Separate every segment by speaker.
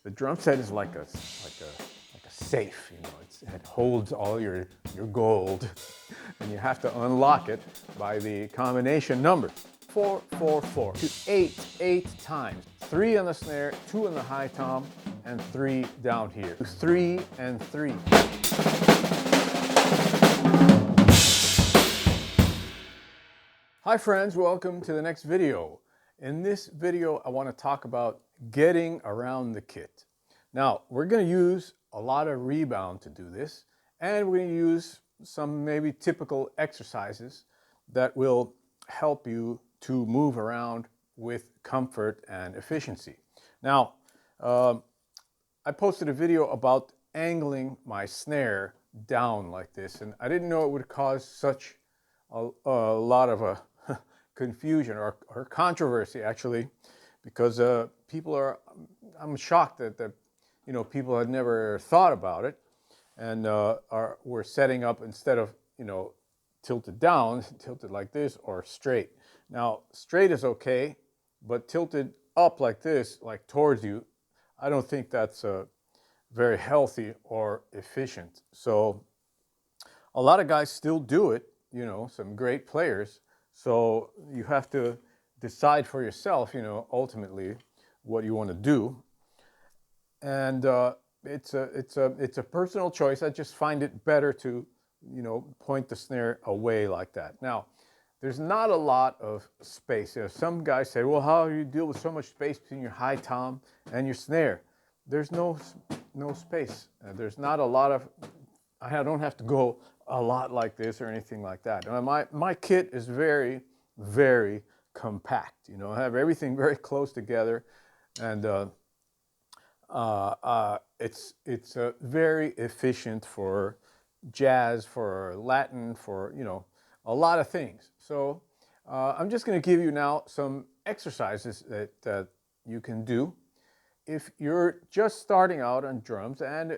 Speaker 1: The drum set is like a safe, you know. It holds all your gold, and you have to unlock it by the combination number 4, 4, 4 to 8 times. 3 on the snare, 2 on the high tom, and 3 down here. 3 and 3. Hi friends, welcome to the next video. In this video, I want to talk about getting around the kit. Now, we're going to use a lot of rebound to do this, and we're going to use some maybe typical exercises that will help you to move around with comfort and efficiency. Now, I posted a video about angling my snare down like this, and I didn't know it would cause such a lot of confusion or controversy, actually, because I'm shocked that people had never thought about it, and were setting up, instead of tilted down, tilted like this, or straight. Now, straight is okay, but tilted up like this, like towards you, I don't think that's very healthy or efficient. So a lot of guys still do it, some great players. So you have to decide for yourself, ultimately what you want to do. And it's a personal choice. I just find it better to, point the snare away like that. Now, there's not a lot of space. Some guys say, well, how do you deal with so much space between your high tom and your snare? There's no space. There's not a lot of, I don't have to go a lot like this or anything like that. My kit is very, very compact. I have everything very close together, and it's very efficient for jazz, for Latin, for a lot of things. So I'm just going to give you now some exercises that you can do if you're just starting out on drums, and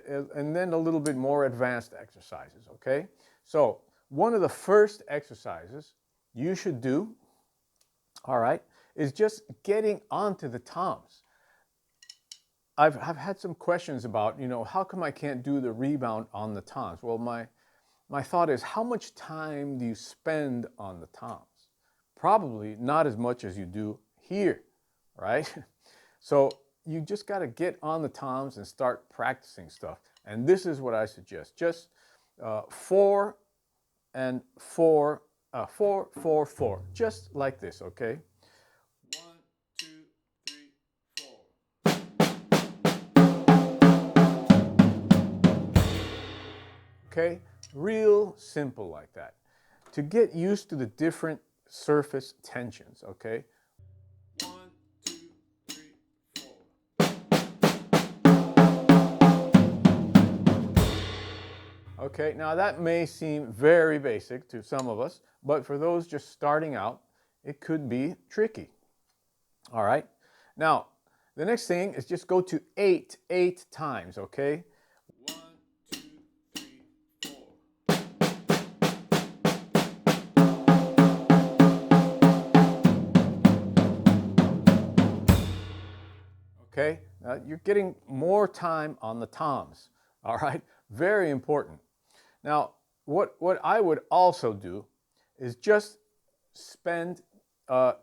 Speaker 1: then a little bit more advanced exercises, okay? So one of the first exercises you should do, all right, is just getting onto the toms. I've had some questions about, how come I can't do the rebound on the toms? Well, my thought is, how much time do you spend on the toms? Probably not as much as you do here, right? So you just got to get on the toms and start practicing stuff. And this is what I suggest. Just 4 and 4, 4, 4, 4. Just like this, okay? 1, 2, 3, 4. Okay? Real simple like that. To get used to the different surface tensions, okay? Okay, now that may seem very basic to some of us, but for those just starting out, it could be tricky. All right, now the next thing is just go to 8 times, okay? 1, 2, 3, 4. Okay, now you're getting more time on the toms, all right? Very important. Now, what I would also do is just spend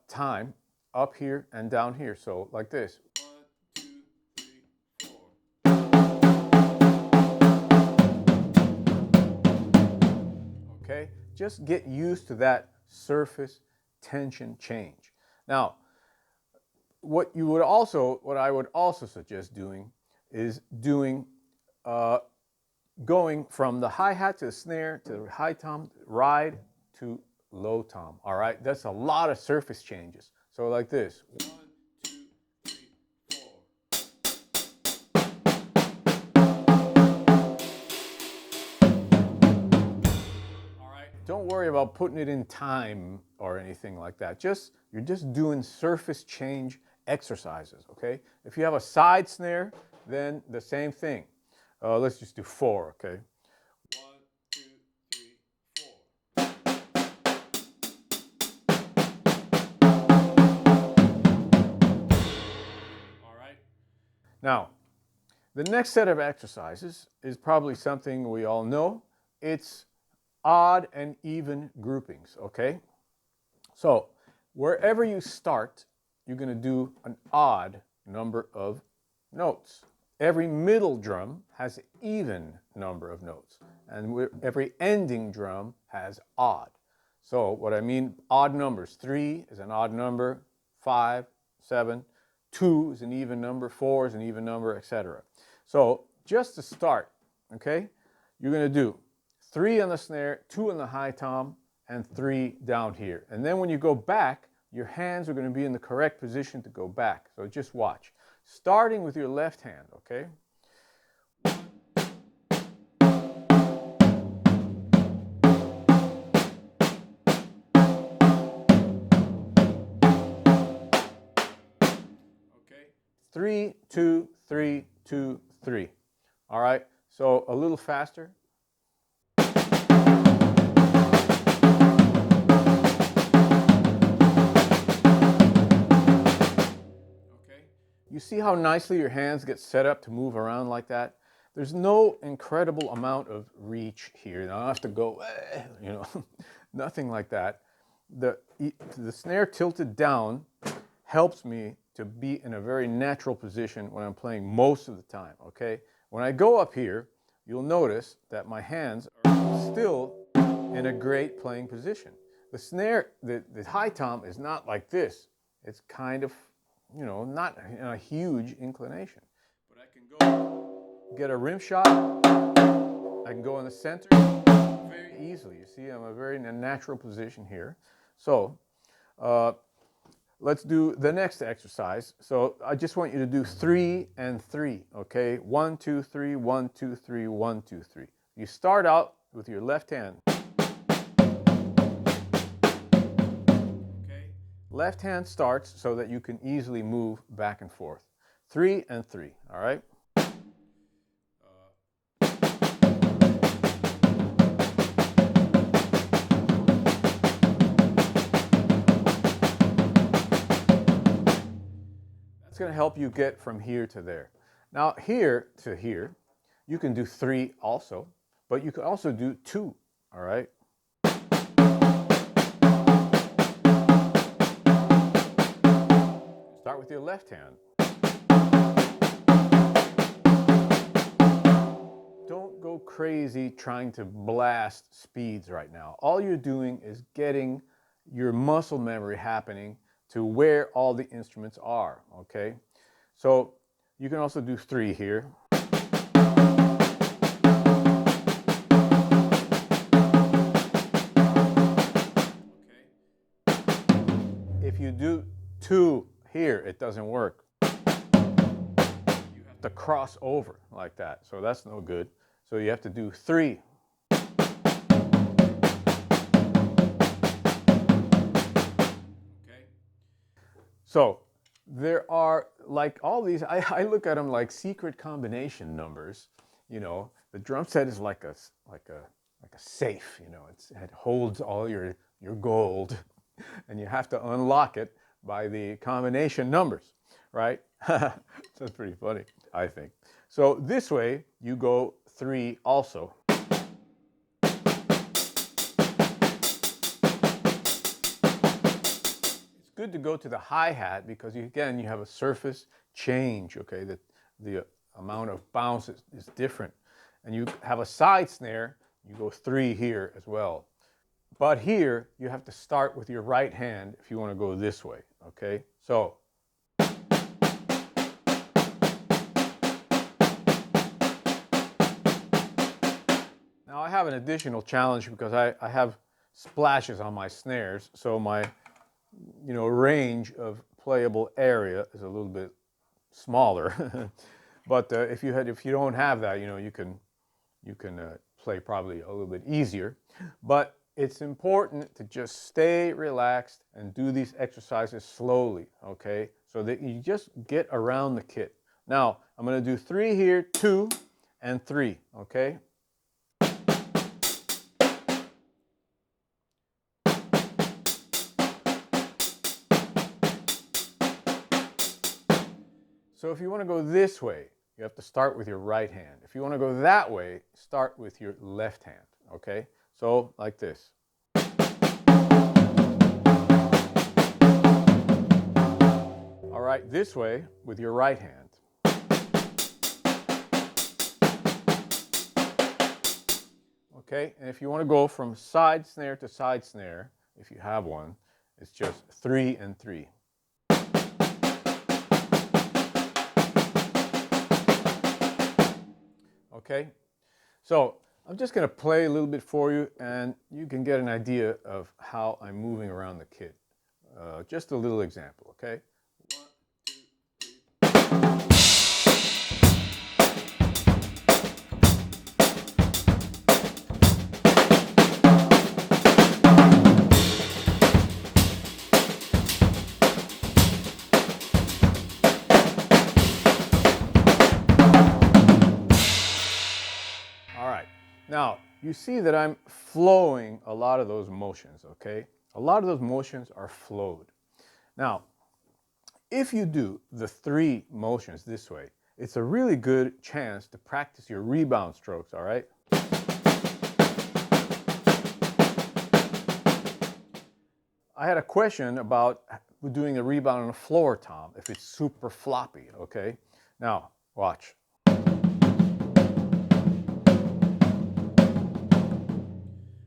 Speaker 1: time up here and down here. So like this. 1, 2, 3, 4. Okay, just get used to that surface tension change. Now, what I would also suggest doing is going from the hi-hat to the snare to the high tom, ride to low tom. All right, that's a lot of surface changes. So like this. 1, 2, 3, 4. All right, don't worry about putting it in time or anything like that. You're just doing surface change exercises, okay? If you have a side snare, then the same thing. Let's just do 4, okay? 1, 2, 3, 4. All right. Now, The next set of exercises is probably something we all know. It's odd and even groupings, okay? So wherever you start, you're going to do an odd number of notes. Every middle drum has an even number of notes, and every ending drum has odd. So what I mean, odd numbers, 3 is an odd number, 5, 7, 2 is an even number, 4 is an even number, etc. So just to start, okay, you're going to do 3 on the snare, 2 on the high tom, and 3 down here. And then when you go back, your hands are going to be in the correct position to go back. So just watch. Starting with your left hand, okay? Okay. 3, 2, 3, 2, 3. All right. So a little faster. You see how nicely your hands get set up to move around like that? There's no incredible amount of reach here. I don't have to go, you know, nothing like that. The snare tilted down helps me to be in a very natural position when I'm playing most of the time, okay? When I go up here, you'll notice that my hands are still in a great playing position. The snare, the high tom is not like this. It's kind of, you know, not in a huge inclination. But I can go get a rim shot. I can go in the center very easily. You see, I'm in a natural position here. So let's do the next exercise. So I just want you to do 3 and 3, okay? 1, 2, 3, 1, 2, 3, 1, 2, 3. You start out with your left hand. Left hand starts so that you can easily move back and forth. 3 and 3, all right? That's going to help you get from here to there. Now, here to here, you can do 3 also, but you can also do 2, all right? Start with your left hand. Don't go crazy trying to blast speeds right now. All you're doing is getting your muscle memory happening to where all the instruments are, okay? So you can also do 3 here. Okay. If you do 2 here, it doesn't work. You have to cross over like that, so that's no good. So you have to do 3. Okay. So there are, like, all these, I look at them like secret combination numbers. You know, the drum set is like a safe, you know, it holds all your gold, and you have to unlock it by the combination numbers, right? That's pretty funny, I think. So this way, you go 3 also. It's good to go to the hi-hat because, again, you have a surface change, okay? The amount of bounce is different. And you have a side snare, you go 3 here as well. But here, you have to start with your right hand if you want to go this way, okay? So. Now I have an additional challenge because I have splashes on my snares, so my, you know, range of playable area is a little bit smaller. But if you don't have that, you know, you can play probably a little bit easier. But it's important to just stay relaxed and do these exercises slowly, okay? So that you just get around the kit. Now, I'm going to do 3 here, 2, and 3, okay? So if you want to go this way, you have to start with your right hand. If you want to go that way, start with your left hand, okay? So, like this. All right, this way with your right hand. Okay, and if you want to go from side snare to side snare, if you have one, it's just 3 and 3. Okay, so I'm just going to play a little bit for you, and you can get an idea of how I'm moving around the kit. Just a little example, okay? 1, 2, 3. Now, you see that I'm flowing a lot of those motions, okay? A lot of those motions are flowed. Now, if you do the 3 motions this way, it's a really good chance to practice your rebound strokes, all right? I had a question about doing a rebound on a floor tom if it's super floppy, okay? Now, watch.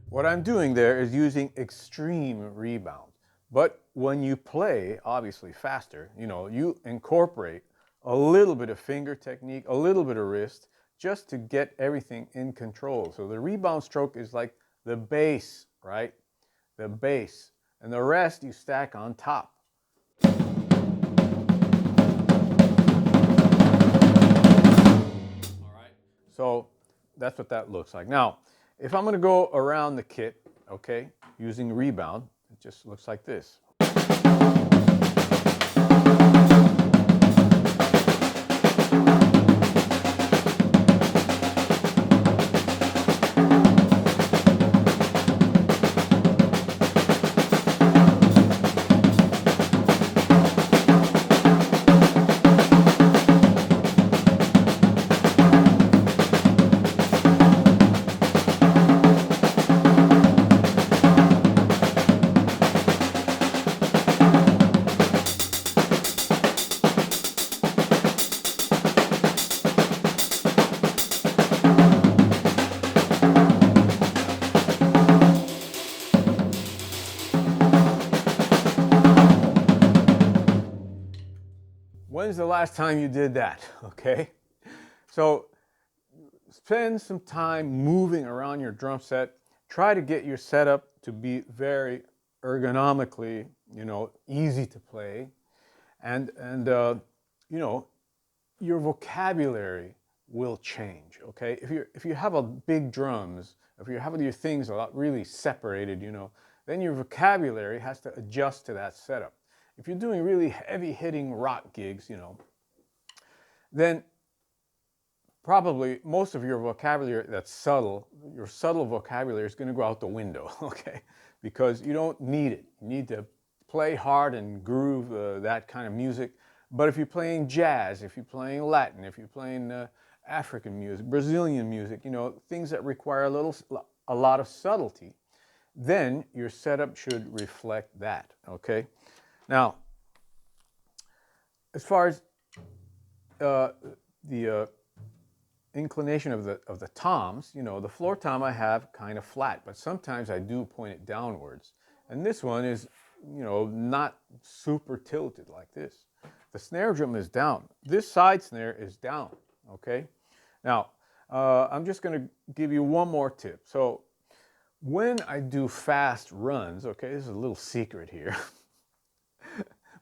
Speaker 1: What I'm doing there is using extreme rebound. But when you play, obviously faster, you incorporate a little bit of finger technique, a little bit of wrist, just to get everything in control. So the rebound stroke is like the base, right? The base. And the rest you stack on top. All right. So that's what that looks like. Now, if I'm going to go around the kit, okay, using rebound, it just looks like this. When's the last time you did that? Okay, so spend some time moving around your drum set. Try to get your setup to be very ergonomically, easy to play, and your vocabulary will change. Okay, if you have a big drums, if you have your things a lot really separated, then your vocabulary has to adjust to that setup. If you're doing really heavy hitting rock gigs, then probably most of your vocabulary that's subtle, your subtle vocabulary is going to go out the window, okay? Because you don't need it. You need to play hard and groove that kind of music. But if you're playing jazz, if you're playing Latin, if you're playing African music, Brazilian music, things that require a lot of subtlety, then your setup should reflect that, okay? Now, as far as the inclination of the toms, the floor tom I have kind of flat, but sometimes I do point it downwards. And this one is, not super tilted like this. The snare drum is down. This side snare is down, okay? Now, I'm just going to give you one more tip. So when I do fast runs, okay, this is a little secret here.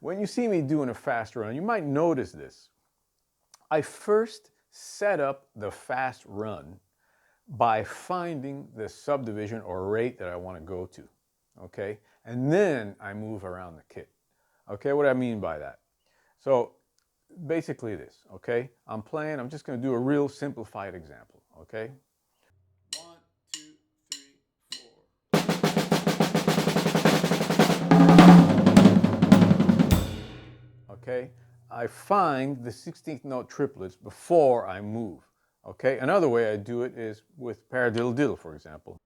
Speaker 1: When you see me doing a fast run, you might notice this. I first set up the fast run by finding the subdivision or rate that I want to go to, okay? And then I move around the kit, okay? What do I mean by that? So basically this, okay? I'm just going to do a real simplified example, okay? 1, 2, 3, 4. Okay, I find the 16th note triplets before I move. Okay, another way I do it is with paradiddle diddle, for example.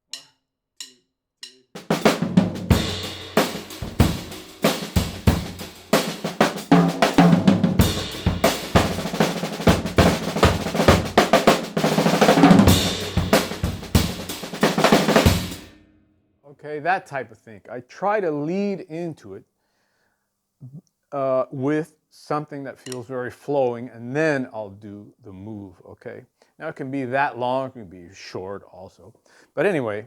Speaker 1: Okay, that type of thing. I try to lead into it with something that feels very flowing, and then I'll do the move, okay? Now it can be that long, it can be short also. But anyway,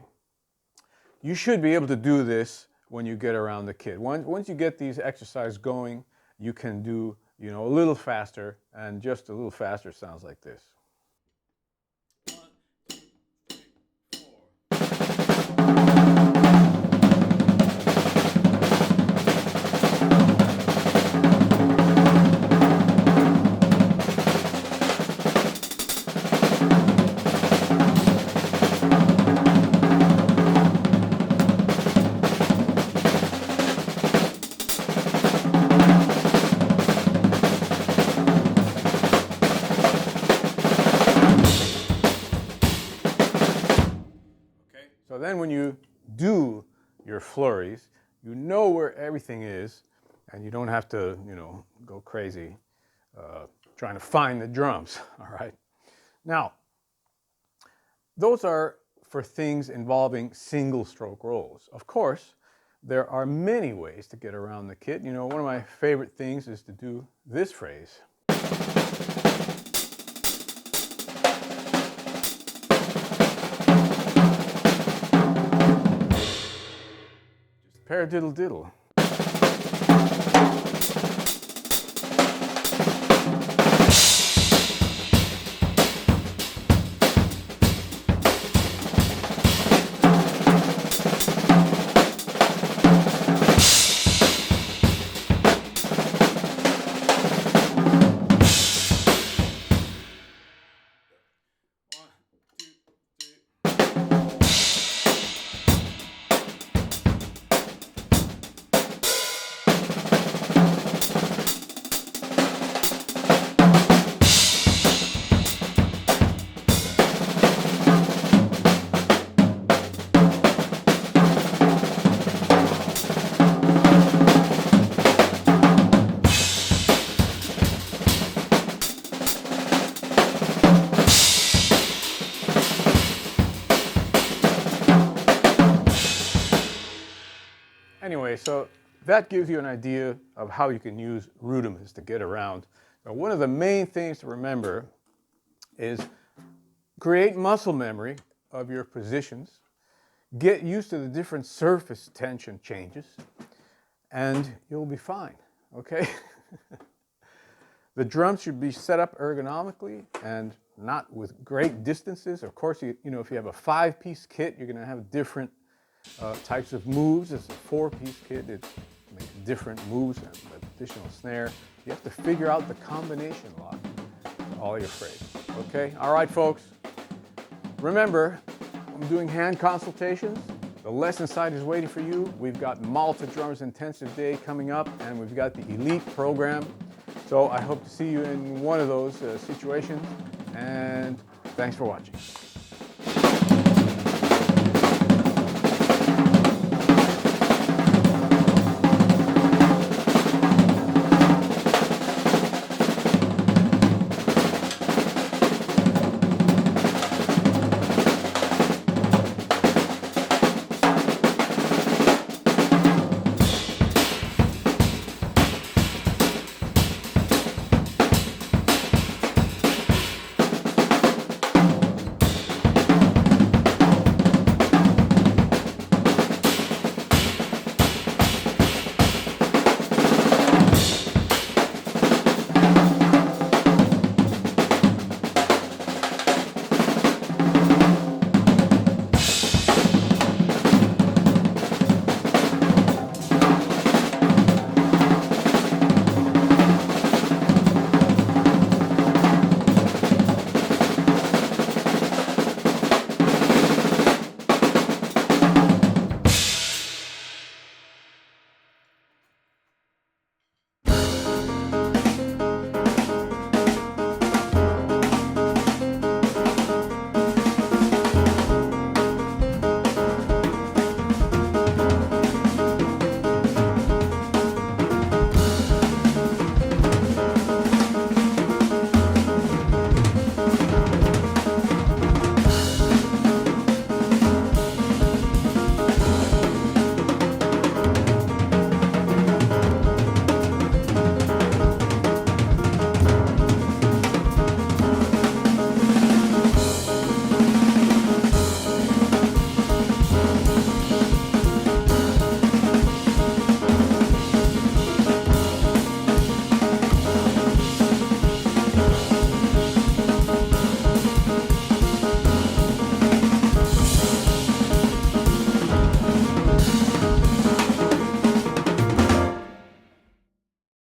Speaker 1: you should be able to do this when you get around the kit. Once you get these exercises going, you can do, you know, a little faster, and just a little faster sounds like this. So then when you do your flurries, you know where everything is, and you don't have to, you know, go crazy trying to find the drums, all right? Now, those are for things involving single stroke rolls. Of course, there are many ways to get around the kit. You know, one of my favorite things is to do this phrase. Paradiddle diddle. Anyway, so that gives you an idea of how you can use rudiments to get around. Now, one of the main things to remember is create muscle memory of your positions, get used to the different surface tension changes, and you'll be fine, okay? The drums should be set up ergonomically and not with great distances. Of course, you know, if you have a 5-piece kit, you're going to have different types of moves. It's a 4-piece kit. It makes different moves and additional snare. You have to figure out the combination lock for all your phrases. Okay? All right, folks. Remember, I'm doing hand consultations. The lesson site is waiting for you. We've got Malta Drummers Intensive Day coming up, and we've got the Elite program. So I hope to see you in one of those situations, and thanks for watching.